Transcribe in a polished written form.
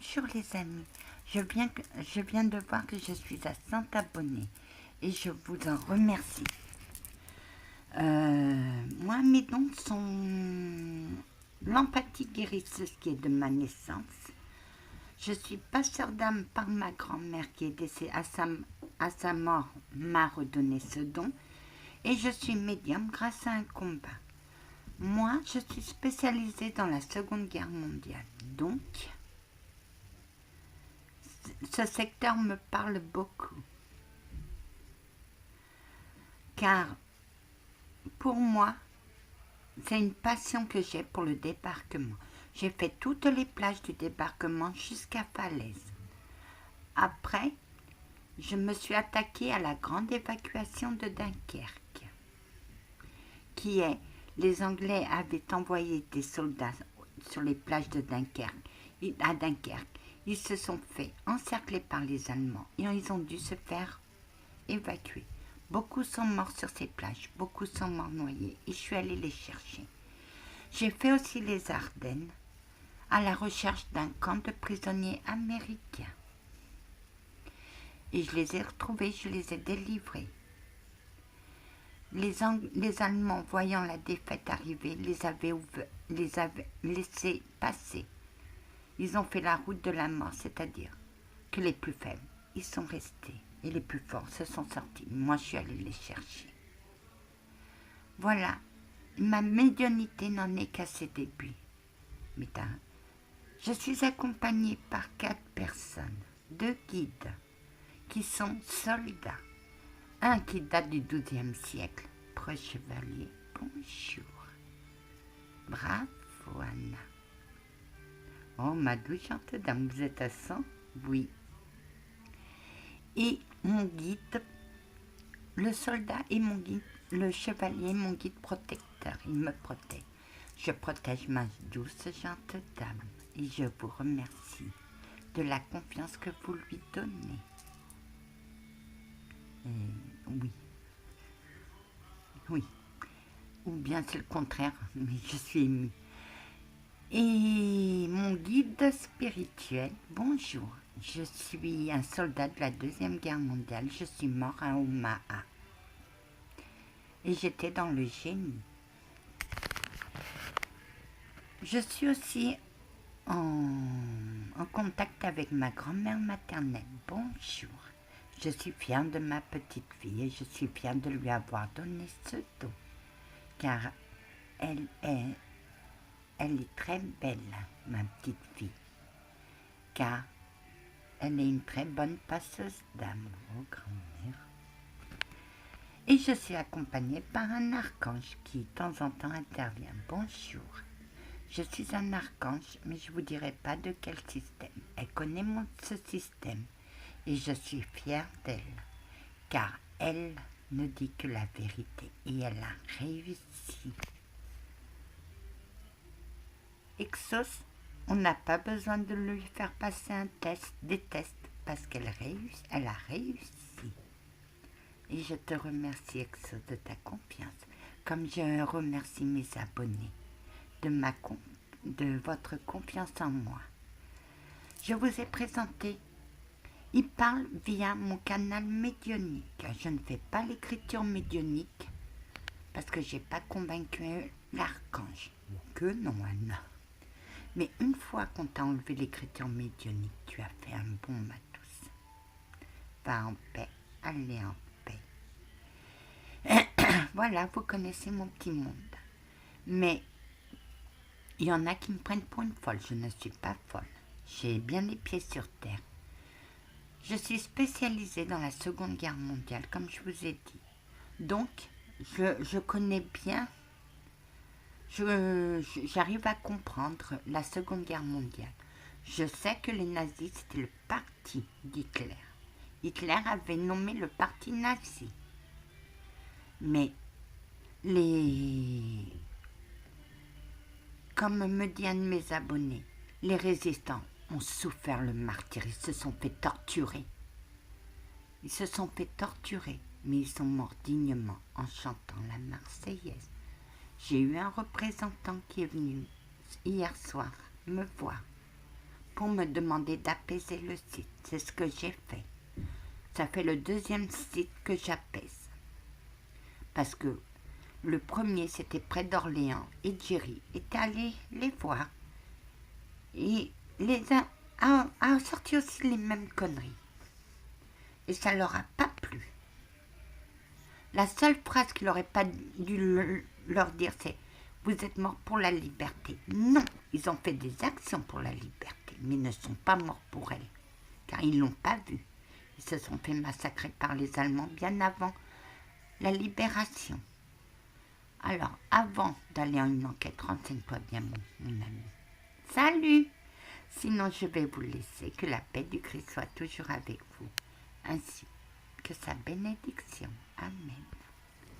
Bonjour les amis, je viens de voir que je suis à 100 abonnés et je vous en remercie. Moi, mes dons sont l'empathie guérisseuse qui est de ma naissance. Je suis passeur d'âme par ma grand-mère qui est décédée à sa mort, m'a redonné ce don. Et je suis médium grâce à un combat. Moi, je suis spécialisée dans la Seconde Guerre mondiale. Donc, ce secteur me parle beaucoup. Car, pour moi, c'est une passion que j'ai pour le débarquement. J'ai fait toutes les plages du débarquement jusqu'à Falaise. Après, je me suis attaquée à la grande évacuation de Dunkerque, qui est, les Anglais avaient envoyé des soldats sur les plages de Dunkerque, à Dunkerque. Ils se sont fait encercler par les Allemands et ils ont dû se faire évacuer. Beaucoup sont morts sur ces plages, beaucoup sont morts noyés et je suis allée les chercher. J'ai fait aussi les Ardennes à la recherche d'un camp de prisonniers américains. Et je les ai retrouvés, je les ai délivrés. Les Allemands, voyant la défaite arriver, les avaient laissés passer. Ils ont fait la route de la mort, c'est-à-dire que les plus faibles, ils sont restés et les plus forts se sont sortis. Moi, je suis allée les chercher. Voilà, ma médiumnité n'en est qu'à ses débuts. Je suis accompagnée par 4 personnes, 2 guides qui sont soldats. Un qui date du XIIe siècle, proche chevalier, bonjour. Bravo Anna. Oh, ma douce dame, vous êtes à 100? Oui. Et mon guide, le soldat et mon guide, le chevalier, mon guide protecteur, il me protège. Je protège ma douce, gentille dame et je vous remercie de la confiance que vous lui donnez. Oui. Oui. Ou bien c'est le contraire, mais je suis émue. Et mon guide spirituel, bonjour, je suis un soldat de la Deuxième Guerre mondiale, je suis mort à Omaha. Et j'étais dans le génie. Je suis aussi en contact avec ma grand-mère maternelle, bonjour. Je suis fière de ma petite fille et je suis fière de lui avoir donné ce don, car elle est très belle, ma petite fille, car elle est une très bonne passeuse d'âme, oh grand-mère. Et je suis accompagnée par un archange qui, de temps en temps, intervient. Bonjour, je suis un archange, mais je ne vous dirai pas de quel système. Elle connaît ce système et je suis fière d'elle, car elle ne dit que la vérité et elle a réussi. Exos, on n'a pas besoin de lui faire passer des tests, parce qu'elle a réussi. Et je te remercie, Exos, de ta confiance, comme je remercie mes abonnés de votre confiance en moi. Je vous ai présenté, il parle via mon canal médiumnique. Je ne fais pas l'écriture médiumnique, parce que je n'ai pas convaincu l'archange. Que non, Anna. Mais une fois qu'on t'a enlevé l'écriture médiumnique, tu as fait un bon matos. Va en paix, allez en paix. Voilà, vous connaissez mon petit monde. Mais il y en a qui me prennent pour une folle. Je ne suis pas folle. J'ai bien les pieds sur terre. Je suis spécialisée dans la Seconde Guerre mondiale, comme je vous ai dit. Donc, je connais bien. J'arrive à comprendre la Seconde Guerre mondiale. Je sais que les nazis, c'était le parti d'Hitler. Hitler avait nommé le parti nazi. Mais comme me dit un de mes abonnés, les résistants ont souffert le martyre. Ils se sont fait torturer. Ils se sont fait torturer, mais ils sont morts dignement en chantant la Marseillaise. J'ai eu un représentant qui est venu hier soir me voir pour me demander d'apaiser le site. C'est ce que j'ai fait. Ça fait le deuxième site que j'apaise. Parce que le premier, c'était près d'Orléans, et Jerry était allé les voir. Et les a sorti aussi les mêmes conneries. Et ça leur a pas plu. La seule phrase qu'il n'aurait pas dû leur dire, c'est « Vous êtes morts pour la liberté ». Non, ils ont fait des actions pour la liberté, mais ils ne sont pas morts pour elle, car ils ne l'ont pas vue. Ils se sont fait massacrer par les Allemands bien avant la libération. Alors, avant d'aller en une enquête, renseigne-toi bien, mon ami. Salut! Sinon, je vais vous laisser. Que la paix du Christ soit toujours avec vous, ainsi que sa bénédiction. Amen.